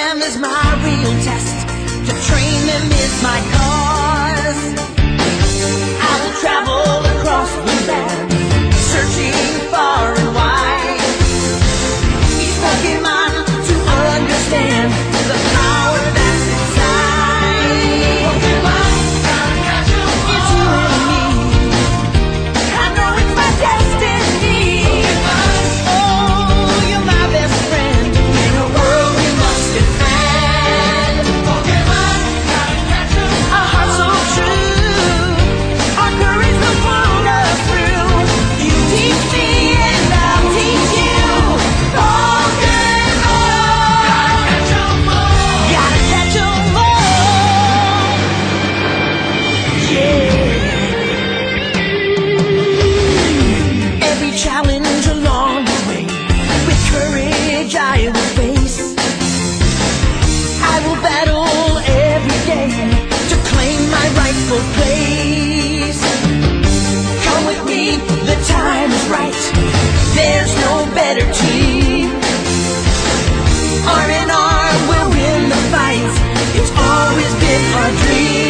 them is my real test. To train them is my cause. I will travel across the land, searching far and wide. Each Pokemon to understand the power that's inside. Pokemon, gotta catch 'em all. It's you and me. I know it's my destiny. Pokemon, oh, you're my best friend in a world we must defend. Pokemon, gotta catch 'em all. A heart so true, our courage will pull us through. You teach me and I'll teach you. Pokemon, gotta catch 'em all. Gotta catch 'em all. Yeah. Every challenge along the way, with courage I will face. I will battle every day to claim my rightful place. Come with me, the time is right. There's no better team. Arm in arm, we'll win the fight. It's always been our dream.